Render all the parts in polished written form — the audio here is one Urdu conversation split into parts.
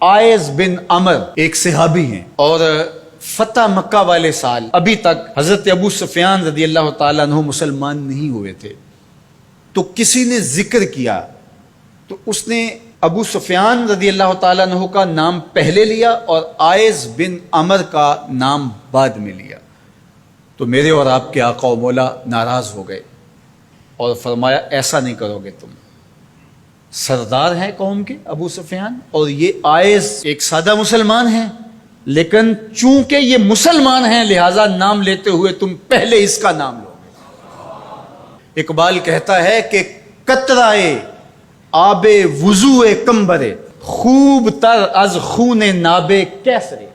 آئز بن عمر ایک صحابی ہیں اور فتح مکہ والے سال ابھی تک حضرت ابو سفیان رضی اللہ تعالیٰ عنہ مسلمان نہیں ہوئے تھے. تو کسی نے ذکر کیا تو اس نے ابو سفیان رضی اللہ تعالیٰ عنہ کا نام پہلے لیا اور آئز بن عمر کا نام بعد میں لیا. تو میرے اور آپ کے آقا و مولا ناراض ہو گئے اور فرمایا ایسا نہیں کرو گے، تم سردار ہیں قوم کے ابو سفیان اور یہ آئز ایک سادہ مسلمان ہیں، لیکن چونکہ یہ مسلمان ہیں لہذا نام لیتے ہوئے تم پہلے اس کا نام لو گے. اقبال کہتا ہے کہ قطرائے آب وضو کمبرے خوب تر از خون ناب کیسرے،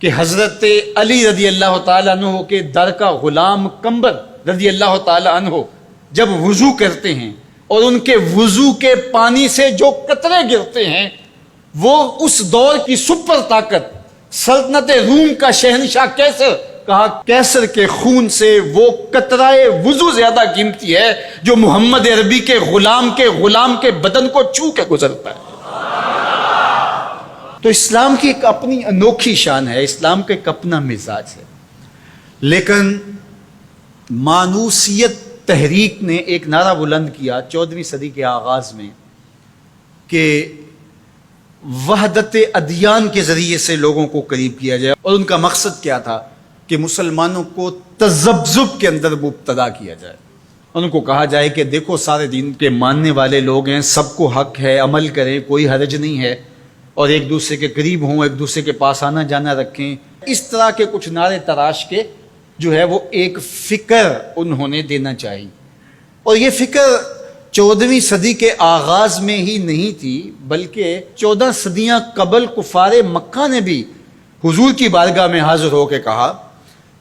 کہ حضرت علی رضی اللہ تعالیٰ عنہ کے در کا غلام کمبر رضی اللہ تعالیٰ عنہ جب وضو کرتے ہیں اور ان کے وضو کے پانی سے جو قطرے گرتے ہیں وہ اس دور کی سپر طاقت سلطنت روم کا شہنشاہ کیسر، کہا کیسر کے خون سے وہ قطرائے وضو زیادہ قیمتی ہے جو محمد عربی کے غلام کے بدن کو چھو کے گزرتا ہے. تو اسلام کی ایک اپنی انوکھی شان ہے، اسلام کا ایک اپنا مزاج ہے. لیکن مانوسیت تحریک نے ایک نعرہ بلند کیا 14ویں صدی کے آغاز میں کہ وحدت ادیان کے ذریعے سے لوگوں کو قریب کیا جائے، اور ان کا مقصد کیا تھا کہ مسلمانوں کو تذبذب کے اندر مبتلا کیا جائے. ان کو کہا جائے کہ دیکھو سارے دین کے ماننے والے لوگ ہیں، سب کو حق ہے، عمل کریں، کوئی حرج نہیں ہے، اور ایک دوسرے کے قریب ہوں، ایک دوسرے کے پاس آنا جانا رکھیں. اس طرح کے کچھ نعرے تراش کے جو ہے وہ ایک فکر انہوں نے دینا چاہی. اور یہ فکر 14ویں صدی کے آغاز میں ہی نہیں تھی بلکہ 14 صدیاں قبل کفار مکہ نے بھی حضور کی بارگاہ میں حاضر ہو کے کہا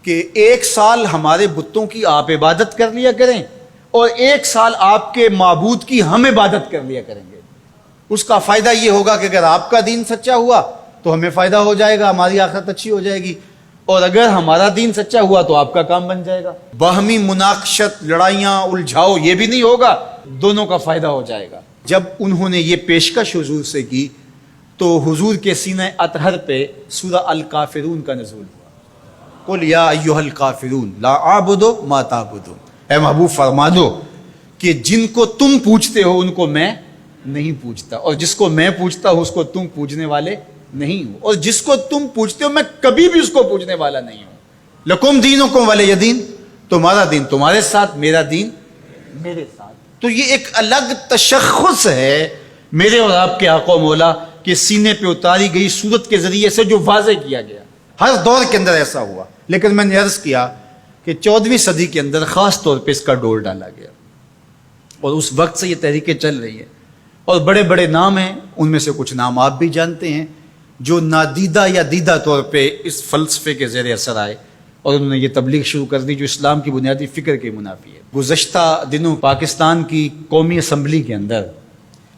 کہ 1 سال ہمارے بتوں کی آپ عبادت کر لیا کریں اور 1 سال آپ کے معبود کی ہم عبادت کر لیا کریں گے. اس کا فائدہ یہ ہوگا کہ اگر آپ کا دین سچا ہوا تو ہمیں فائدہ ہو جائے گا، ہماری آخرت اچھی ہو جائے گی، اور اگر ہمارا دین سچا ہوا تو آپ کا کام بن جائے گا. باہمی مناقشت، لڑائیاں، الجھاؤ یہ بھی نہیں ہوگا، دونوں کا فائدہ ہو جائے گا. جب انہوں نے یہ پیشکش حضور سے کی تو حضور کے سینہ اطہر پہ سورہ الکافرون کا نزول ہوا. قل یا ایھا الکافرون لا اعبد ما تعبدون، اے محبوب فرما دو کہ جن کو تم پوجتے ہو ان کو میں نہیں پوجتا، اور جس کو میں پوجتا ہوں اس کو تم پوجنے والے نہیں ہوں، اور جس کو تم پوجتے ہو میں کبھی بھی اس کو پوجنے والا نہیں ہوں. لکم دینکم ولی دین، تمہارا دین تمہارے ساتھ، میرا دین میرے ساتھ. تو یہ ایک الگ تشخص ہے میرے اور آپ کے آقا و مولا کے سینے پہ اتاری گئی صورت کے ذریعے سے جو واضح کیا گیا. ہر دور کے اندر ایسا ہوا، لیکن میں نے عرض کیا کہ 14ویں صدی کے اندر خاص طور پہ اس کا ڈور ڈالا گیا، اور اس وقت سے یہ تحریکیں چل رہی ہیں. اور بڑے بڑے نام ہیں، ان میں سے کچھ نام آپ بھی جانتے ہیں جو نادیدہ یا دیدہ طور پہ اس فلسفے کے زیر اثر آئے اور انہوں نے یہ تبلیغ شروع کر دی جو اسلام کی بنیادی فکر کے منافی ہے. گزشتہ دنوں پاکستان کی قومی اسمبلی کے اندر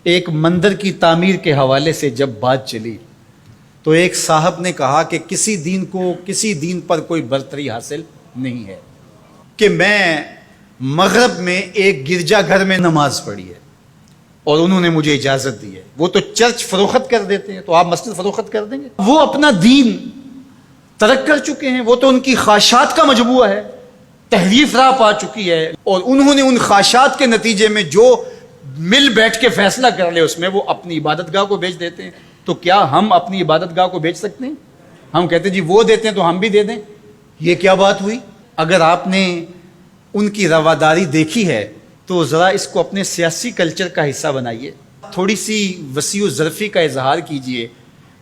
ایک مندر کی تعمیر کے حوالے سے جب بات چلی تو ایک صاحب نے کہا کہ کسی دین پر کوئی برتری حاصل نہیں ہے. کہ میں مغرب میں ایک گرجا گھر میں نماز پڑھی ہے اور انہوں نے مجھے اجازت دی ہے. وہ تو چرچ فروخت کر دیتے ہیں تو آپ مسجد فروخت کر دیں گے؟ وہ اپنا دین ترک کر چکے ہیں، وہ تو ان کی خواہشات کا مجموعہ ہے، تحریف راہ پا چکی ہے، اور انہوں نے ان خواہشات کے نتیجے میں جو مل بیٹھ کے فیصلہ کر لے اس میں وہ اپنی عبادت گاہ کو بیچ دیتے ہیں. تو کیا ہم اپنی عبادت گاہ کو بیچ سکتے ہیں؟ ہم کہتے ہیں جی وہ دیتے ہیں تو ہم بھی دے دیں. یہ کیا بات ہوئی؟ اگر آپ نے ان کی رواداری دیکھی ہے تو ذرا اس کو اپنے سیاسی کلچر کا حصہ بنائیے، تھوڑی سی وسیع و ظرفی کا اظہار کیجئے.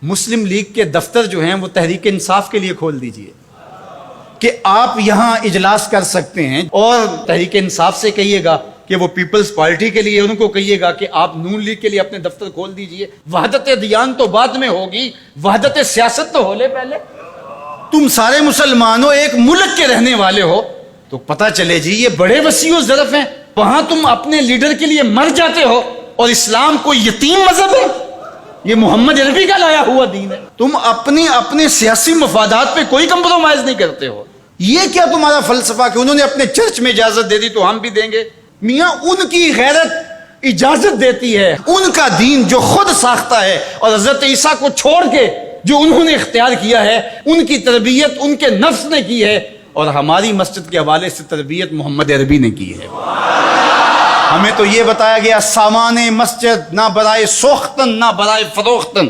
مسلم لیگ کے دفتر جو ہیں وہ تحریک انصاف کے لیے کھول دیجئے کہ آپ یہاں اجلاس کر سکتے ہیں، اور تحریک انصاف سے کہیے گا کہ وہ پیپلز پارٹی کے لیے، ان کو کہیے گا کہ آپ نون لیگ کے لیے اپنے دفتر کھول دیجئے. وحدت ادیان تو بعد میں ہوگی، وحدت سیاست تو ہو لے پہلے. تم سارے مسلمان ہو، ایک ملک کے رہنے والے ہو، تو پتہ چلے جی یہ بڑے وسیع و ظرف ہیں. وہاں تم اپنے لیڈر کے لیے مر جاتے ہو، اور اسلام کوئی یتیم مذہب ہے؟ یہ محمد عربی کا لایا ہوا دین ہے. تم اپنے سیاسی مفادات پہ کوئی کمپرومائز نہیں کرتے ہو. یہ کیا تمہارا فلسفہ کہ انہوں نے اپنے چرچ میں اجازت دے دی تو ہم بھی دیں گے؟ میاں ان کی غیرت اجازت دیتی ہے، ان کا دین جو خود ساختہ ہے، اور حضرت عیسیٰ کو چھوڑ کے جو انہوں نے اختیار کیا ہے، ان کی تربیت ان کے نفس نے کی ہے، اور ہماری مسجد کے حوالے سے تربیت محمد عربی نے کی ہے۔ ہمیں تو یہ بتایا گیا سامان مسجد نہ برائے سوختن نہ برائے فروختن،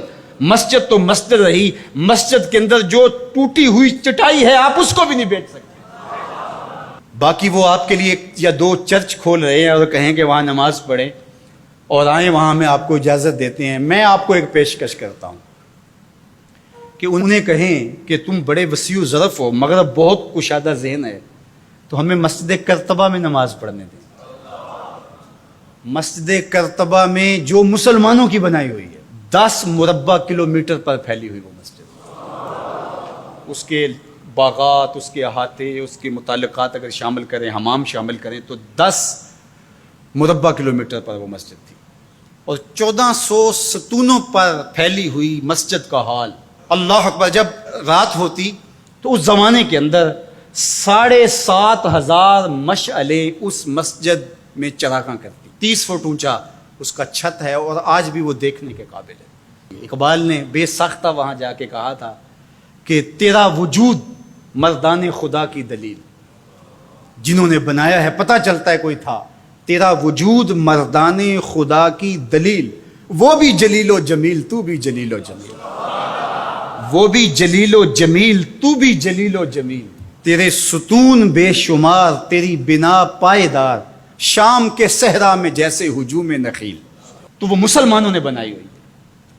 مسجد تو مسجد رہی، مسجد کے اندر جو ٹوٹی ہوئی چٹائی ہے آپ اس کو بھی نہیں بیچ سکتے۔ باقی وہ آپ کے لیے یا دو چرچ کھول رہے ہیں اور کہیں کہ وہاں نماز پڑھیں اور آئیں، وہاں میں آپ کو اجازت دیتے ہیں۔ میں آپ کو ایک پیشکش کرتا ہوں کہ انہیں کہیں کہ تم بڑے وسیع ظرف ہو مگر بہت کشادہ ذہن ہے، تو ہمیں مسجد کرتبہ میں نماز پڑھنے دیں۔ مسجد کرتبہ میں جو مسلمانوں کی بنائی ہوئی ہے، 10 مربع کلومیٹر پر پھیلی ہوئی وہ مسجد، اس کے باغات، اس کے احاطے، اس کے متعلقات اگر شامل کریں، حمام شامل کریں تو 10 مربع کلومیٹر پر وہ مسجد تھی، اور 1400 ستونوں پر پھیلی ہوئی مسجد کا حال۔ اللہ اکبر، جب رات ہوتی تو اس زمانے کے اندر 7,500 مشعلیں اس مسجد میں چراغاں کرتی، 30 فٹ اونچا اس کا چھت ہے، اور آج بھی وہ دیکھنے کے قابل ہے۔ اقبال نے بے ساختہ وہاں جا کے کہا تھا کہ تیرا وجود مردان خدا کی دلیل، جنہوں نے بنایا ہے پتہ چلتا ہے کوئی تھا، تیرا وجود مردان خدا کی دلیل، وہ بھی جلیل و جمیل تو بھی جلیل و جمیل، وہ بھی جلیل و جمیل تو بھی جلیل و جمیل، تیرے ستون بے شمار تیری بنا پائیدار، شام کے صحرا میں جیسے ہجوم نخیل۔ تو وہ مسلمانوں نے بنائی ہوئی،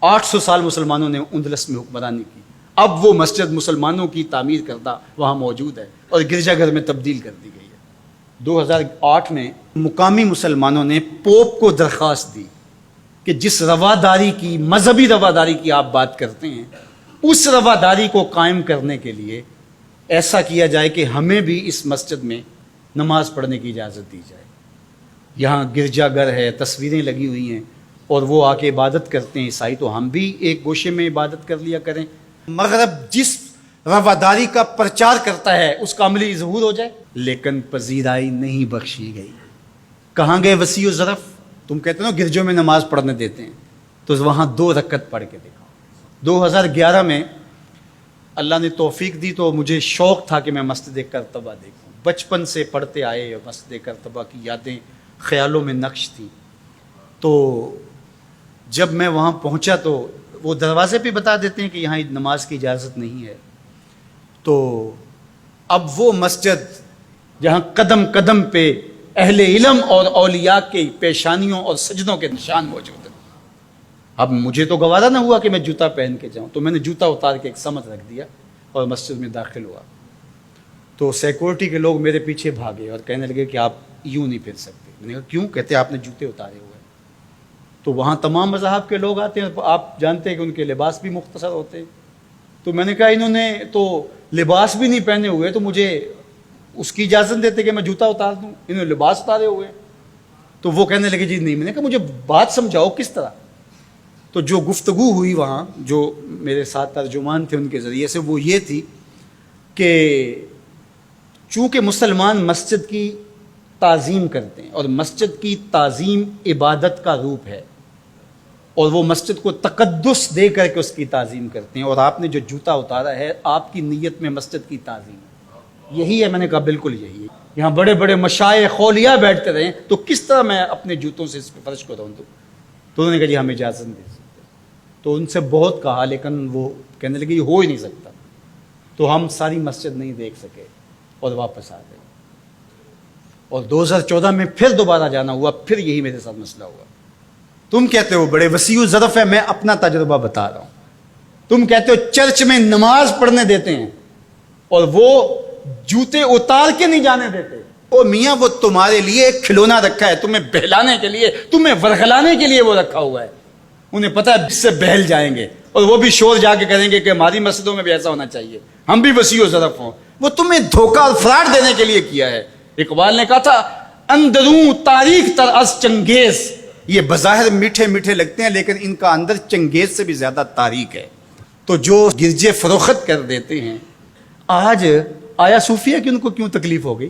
800 سال مسلمانوں نے اندلس میں حکمرانی کی، اب وہ مسجد مسلمانوں کی تعمیر کردہ وہاں موجود ہے اور گرجا گھر میں تبدیل کر دی گئی ہے۔ 2008 میں مقامی مسلمانوں نے پوپ کو درخواست دی کہ جس رواداری کی، مذہبی رواداری کی آپ بات کرتے ہیں، اس رواداری کو قائم کرنے کے لیے ایسا کیا جائے کہ ہمیں بھی اس مسجد میں نماز پڑھنے کی اجازت دی جائے۔ یہاں گرجا گھر ہے، تصویریں لگی ہوئی ہیں، اور وہ آ کے عبادت کرتے ہیں عیسائی، تو ہم بھی ایک گوشے میں عبادت کر لیا کریں۔ مغرب جس رواداری کا پرچار کرتا ہے اس کا عملی ظہور ہو جائے، لیکن پذیرائی نہیں بخشی گئی۔ کہاں گئے وسیع و ظرف؟ تم کہتے ہو گرجوں میں نماز پڑھنے دیتے ہیں، تو وہاں 2 رکعت پڑھ کے دیکھا۔ 2011 میں اللہ نے توفیق دی تو مجھے شوق تھا کہ میں مسجد کرتبہ دیکھوں، بچپن سے پڑھتے آئے، مسجد کرتبہ کی یادیں خیالوں میں نقش تھی۔ تو جب میں وہاں پہنچا تو وہ دروازے پہ بتا دیتے ہیں کہ یہاں نماز کی اجازت نہیں ہے، تو اب وہ مسجد جہاں قدم قدم پہ اہل علم اور اولیاء کے پیشانیوں اور سجدوں کے نشان موجود ہیں، اب مجھے تو گوارا نہ ہوا کہ میں جوتا پہن کے جاؤں، تو میں نے جوتا اتار کے ایک سمت رکھ دیا اور مسجد میں داخل ہوا۔ تو سیکورٹی کے لوگ میرے پیچھے بھاگے اور کہنے لگے کہ آپ یوں نہیں پھر سکتے۔ میں نے کہا کیوں؟ کہتے آپ نے جوتے اتارے ہوئے۔ تو وہاں تمام مذاہب کے لوگ آتے ہیں، آپ جانتے ہیں کہ ان کے لباس بھی مختصر ہوتے ہیں، تو میں نے کہا انہوں نے تو لباس بھی نہیں پہنے ہوئے، تو مجھے اس کی اجازت دیتے کہ میں جوتا اتار دوں، انہوں نے لباس اتارے ہوئے۔ تو وہ کہنے لگے جی نہیں۔ میں نے کہا مجھے بات سمجھاؤ کس طرح۔ تو جو گفتگو ہوئی وہاں، جو میرے ساتھ ترجمان تھے ان کے ذریعے سے، وہ یہ تھی کہ چونکہ مسلمان مسجد کی تعظیم کرتے ہیں اور مسجد کی تعظیم عبادت کا روپ ہے، اور وہ مسجد کو تقدس دے کر کے اس کی تعظیم کرتے ہیں، اور آپ نے جو جوتا اتارا ہے آپ کی نیت میں مسجد کی تعظیم ہے، یہی ہے۔ میں نے کہا بالکل یہی ہے۔ یہاں بڑے بڑے مشائخ اولیاء بیٹھتے رہے تو کس طرح میں اپنے جوتوں سے اس پہ فرش کو رون دوں؟ تو انہوں نے کہا جی ہم اجازت نہیں دے سکتے۔ تو ان سے بہت کہا، لیکن وہ کہنے لگے یہ ہو ہی نہیں سکتا۔ تو ہم ساری مسجد نہیں دیکھ سکے اور واپس آ گئے، اور 2014 میں پھر دوبارہ جانا ہوا، پھر یہی میرے ساتھ مسئلہ ہوا۔ تم کہتے ہو بڑے وسیع و ظرف ہے، میں اپنا تجربہ بتا رہا ہوں۔ تم کہتے ہو چرچ میں نماز پڑھنے دیتے ہیں اور وہ جوتے اتار کے نہیں جانے دیتے۔ او میاں، وہ تمہارے لیے ایک کھلونا رکھا ہے، تمہیں بہلانے کے لیے، تمہیں ورغلانے کے لیے وہ رکھا ہوا ہے۔ انہیں پتہ ہے اس سے بہل جائیں گے، اور وہ بھی شور جا کے کریں گے کہ ہماری مسجدوں میں بھی ایسا ہونا چاہیے، ہم بھی وسیع و ظرف ہوں۔ وہ تمہیں دھوکہ اور فراڈ دینے کے لیے کیا ہے۔ اقبال نے کہا تھا اندروں تاریخ تر از چنگیز، یہ بظاہر میٹھے میٹھے لگتے ہیں لیکن ان کا اندر چنگیز سے بھی زیادہ تاریخ ہے۔ تو جو گرجے فروخت کر دیتے ہیں، آج آیا صوفیہ کہ ان کو کیوں تکلیف ہو گئی؟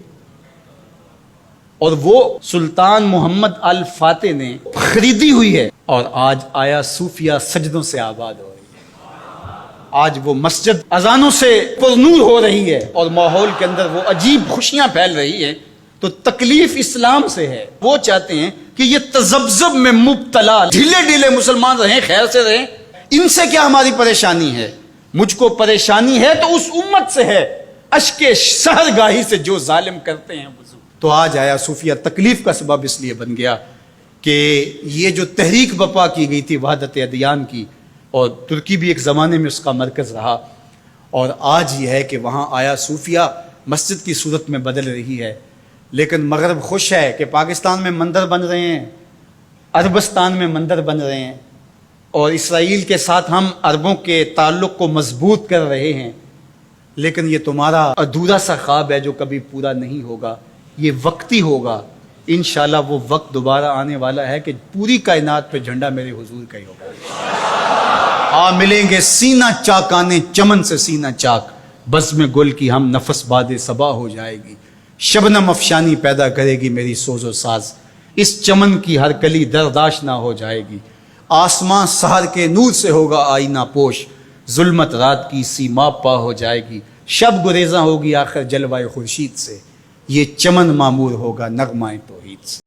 اور وہ سلطان محمد الفاتح نے خریدی ہوئی ہے، اور آج آیا صوفیہ سجدوں سے آباد ہو رہی ہے۔ آج وہ مسجد اذانوں سے پرنور ہو رہی ہے اور ماحول کے اندر وہ عجیب خوشیاں پھیل رہی ہیں۔ تو تکلیف اسلام سے ہے، وہ چاہتے ہیں کہ یہ تذبذب میں مبتلا ڈھیلے ڈھیلے مسلمان رہیں، خیر سے رہیں، ان سے کیا ہماری پریشانی ہے؟ مجھ کو پریشانی ہے تو اس امت سے ہے، اشک سحرگاہی سے جو ظالم کرتے ہیں وضو۔ تو آج آیا صوفیہ تکلیف کا سبب اس لیے بن گیا کہ یہ جو تحریک بپا کی گئی تھی وحدت ادیان کی، اور ترکی بھی ایک زمانے میں اس کا مرکز رہا، اور آج یہ ہے کہ وہاں آیا صوفیہ مسجد کی صورت میں بدل رہی ہے۔ لیکن مغرب خوش ہے کہ پاکستان میں مندر بن رہے ہیں، عربستان میں مندر بن رہے ہیں، اور اسرائیل کے ساتھ ہم عربوں کے تعلق کو مضبوط کر رہے ہیں، لیکن یہ تمہارا ادھورا سا خواب ہے جو کبھی پورا نہیں ہوگا، یہ وقتی ہوگا۔ انشاءاللہ وہ وقت دوبارہ آنے والا ہے کہ پوری کائنات پہ جھنڈا میرے حضور کا ہی ہوگا۔ ملیں گے سینہ چاکانے چمن سے سینہ چاک، بزم گل کی ہم نفس باد صبا ہو جائے گی، شبنم افشانی پیدا کرے گی میری سوز و ساز، اس چمن کی ہر کلی درداش نہ ہو جائے گی، آسمان سحر کے نور سے ہوگا آئینہ پوش، ظلمت رات کی سیما پا ہو جائے گی، شب گریزاں ہوگی آخر جلوہ خورشید سے، یہ چمن معمور ہوگا نغمہ توحید سے۔